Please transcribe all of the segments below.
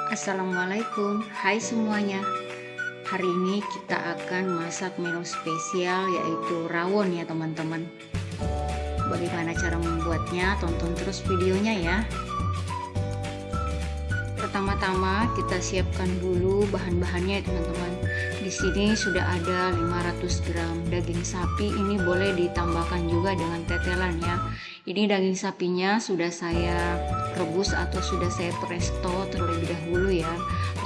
Assalamualaikum, hai semuanya. Hari ini kita akan masak menu spesial yaitu rawon ya teman-teman. Bagaimana cara membuatnya? Tonton terus videonya ya. Pertama-tama kita siapkan dulu bahan-bahannya ya teman-teman. Di sini sudah ada 500 gram daging sapi. Ini boleh ditambahkan juga dengan tetelan ya. Ini daging sapinya sudah saya rebus atau sudah saya presto terlebih dahulu ya.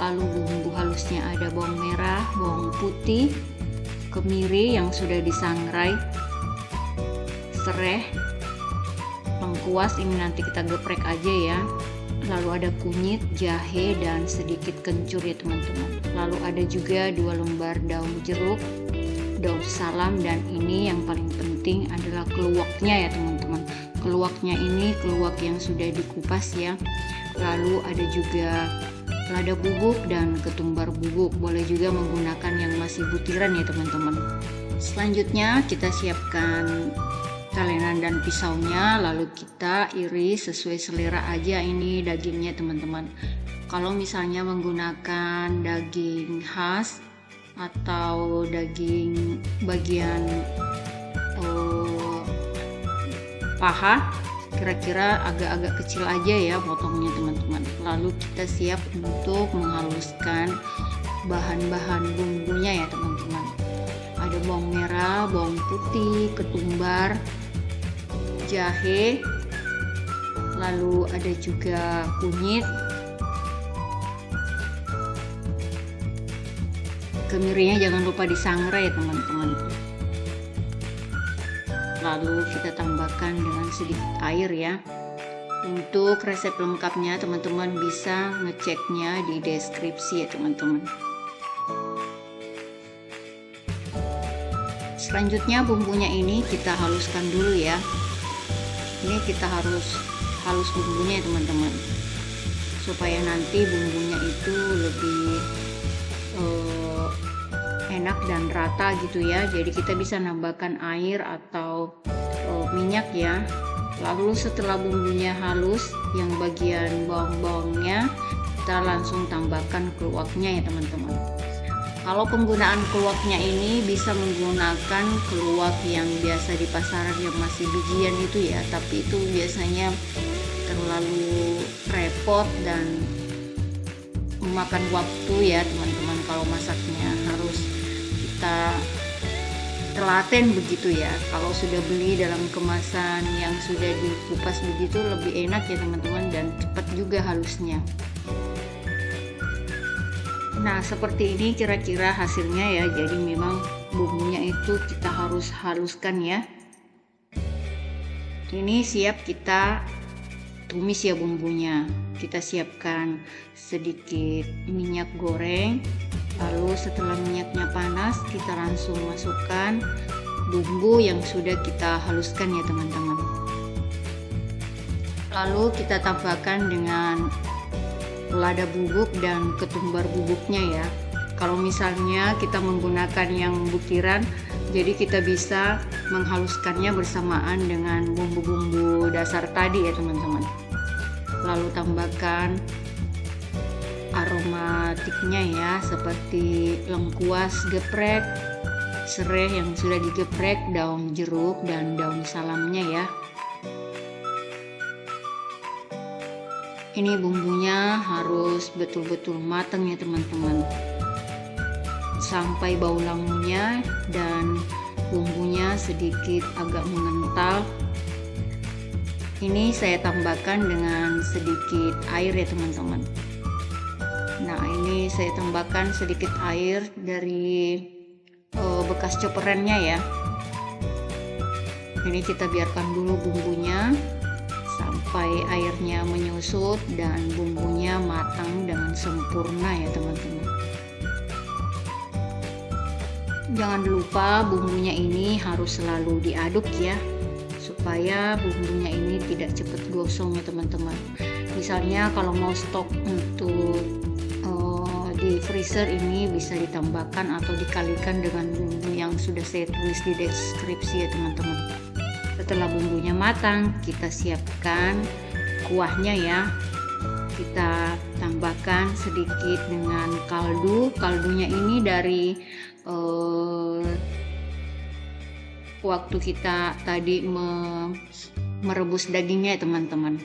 Lalu bumbu halusnya ada bawang merah, bawang putih, kemiri yang sudah disangrai, serai, lengkuas ini nanti kita geprek aja ya. Lalu ada kunyit, jahe, dan sedikit kencur ya teman-teman. Lalu ada juga 2 lembar daun jeruk, daun salam, dan ini yang paling penting adalah keluaknya ya teman-teman. Keluaknya ini keluak yang sudah dikupas ya. Lalu ada juga lada bubuk dan ketumbar bubuk. Boleh juga menggunakan yang masih butiran ya teman-teman. Selanjutnya kita siapkan talenan dan pisaunya, lalu kita iris sesuai selera aja ini dagingnya teman-teman. Kalau misalnya menggunakan daging khas atau daging bagian paha, kira-kira agak-agak kecil aja ya potongnya teman-teman. Lalu kita siap untuk menghaluskan bahan-bahan bumbunya ya teman-teman. Ada bawang merah, bawang putih, ketumbar, jahe, lalu ada juga kunyit, kemirinya jangan lupa disangrai ya teman-teman. Lalu kita tambahkan dengan sedikit air ya. Untuk resep lengkapnya teman-teman bisa ngeceknya di deskripsi ya teman-teman. Selanjutnya bumbunya ini kita haluskan dulu ya. Ini kita harus halus bumbunya ya teman-teman, supaya nanti bumbunya itu lebih enak dan rata gitu ya. Jadi kita bisa nambahkan air atau minyak ya. Lalu setelah bumbunya halus, yang bagian bawang-bawangnya kita langsung tambahkan keluaknya ya teman-teman. Kalau penggunaan keluaknya ini bisa menggunakan keluak yang biasa di pasaran yang masih bijian itu ya, tapi itu biasanya terlalu repot dan memakan waktu ya teman-teman. Kalau masaknya harus kita telaten begitu ya. Kalau sudah beli dalam kemasan yang sudah dikupas begitu lebih enak ya teman-teman, dan cepat juga halusnya. Nah seperti ini kira-kira hasilnya ya. Jadi memang bumbunya itu kita harus haluskan ya. Ini siap kita tumis ya bumbunya. Kita siapkan sedikit minyak goreng. Lalu setelah minyaknya panas kita langsung masukkan bumbu yang sudah kita haluskan ya teman-teman. Lalu kita tambahkan dengan lada bubuk dan ketumbar bubuknya ya. Kalau misalnya kita menggunakan yang butiran, jadi kita bisa menghaluskannya bersamaan dengan bumbu-bumbu dasar tadi ya teman-teman. Lalu tambahkan aromatiknya ya, seperti lengkuas geprek, serai yang sudah digeprek, daun jeruk, dan daun salamnya ya. Ini bumbunya harus betul-betul matang ya teman-teman, sampai bau langunya dan bumbunya sedikit agak mengental. Ini saya tambahkan dengan sedikit air ya teman-teman. Nah ini saya tambahkan sedikit air dari bekas chopperannya ya. Ini kita biarkan dulu bumbunya sampai airnya menyusut dan bumbunya matang dengan sempurna ya teman-teman. Jangan lupa bumbunya ini harus selalu diaduk ya, supaya bumbunya ini tidak cepat gosong ya teman-teman. Misalnya kalau mau stok untuk di freezer, ini bisa ditambahkan atau dikalikan dengan bumbu yang sudah saya tulis di deskripsi ya teman-teman. Setelah bumbunya matang, kita siapkan kuahnya ya. Kita tambahkan tambahkan sedikit dengan kaldu. Kaldunya ini dari waktu kita tadi merebus dagingnya ya teman-teman.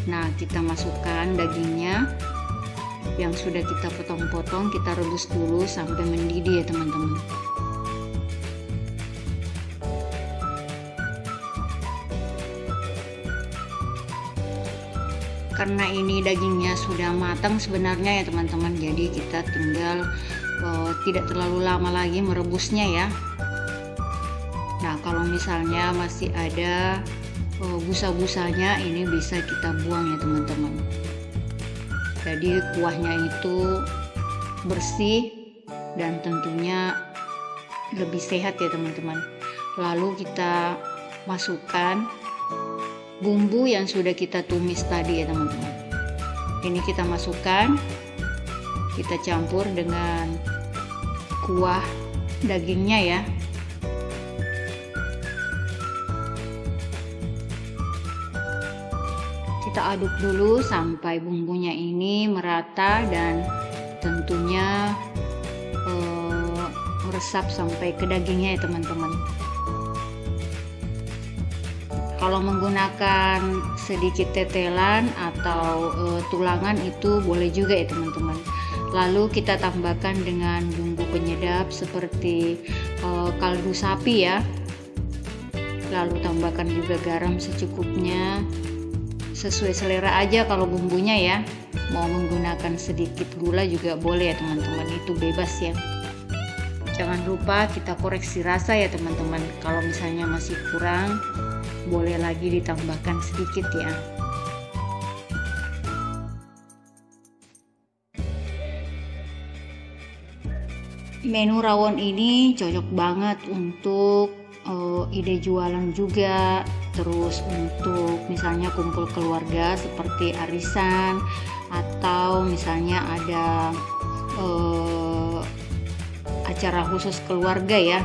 Nah, kita masukkan dagingnya yang sudah kita potong-potong, kita rebus dulu sampai mendidih ya teman-teman. Karena ini dagingnya sudah matang sebenarnya ya teman-teman, jadi kita tinggal tidak terlalu lama lagi merebusnya ya. Nah, kalau misalnya masih ada busa-busanya, ini bisa kita buang ya teman-teman. Jadi kuahnya itu bersih dan tentunya lebih sehat ya teman-teman. Lalu kita masukkan bumbu yang sudah kita tumis tadi ya teman-teman. Ini kita masukkan, kita campur dengan kuah dagingnya ya. Kita aduk dulu sampai bumbunya ini merata dan tentunya meresap sampai ke dagingnya ya teman-teman. Kalau menggunakan sedikit tetelan atau tulangan itu boleh juga ya teman-teman. Lalu kita tambahkan dengan bumbu penyedap seperti kaldu sapi ya. Lalu tambahkan juga garam secukupnya. Sesuai selera aja kalau bumbunya ya. Mau menggunakan sedikit gula juga boleh ya teman-teman, itu bebas ya. Jangan lupa kita koreksi rasa ya teman-teman. Kalau misalnya masih kurang, boleh lagi ditambahkan sedikit ya. Menu rawon ini cocok banget untuk ide jualan juga, terus untuk misalnya kumpul keluarga seperti arisan, atau misalnya ada acara khusus keluarga ya.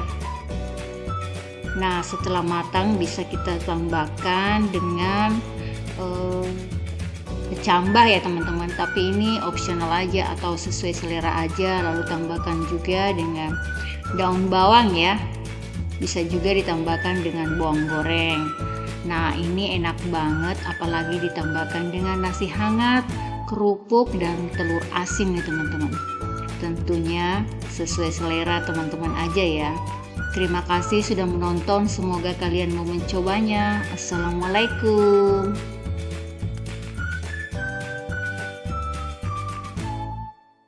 Nah, setelah matang bisa kita tambahkan dengan kecambah ya teman-teman, tapi ini opsional aja atau sesuai selera aja. Lalu tambahkan juga dengan daun bawang ya, bisa juga ditambahkan dengan bawang goreng. Nah, ini enak banget apalagi ditambahkan dengan nasi hangat, kerupuk, dan telur asin nih teman-teman. Tentunya sesuai selera teman-teman aja ya. Terima kasih sudah menonton, semoga kalian mau mencobanya. Assalamualaikum.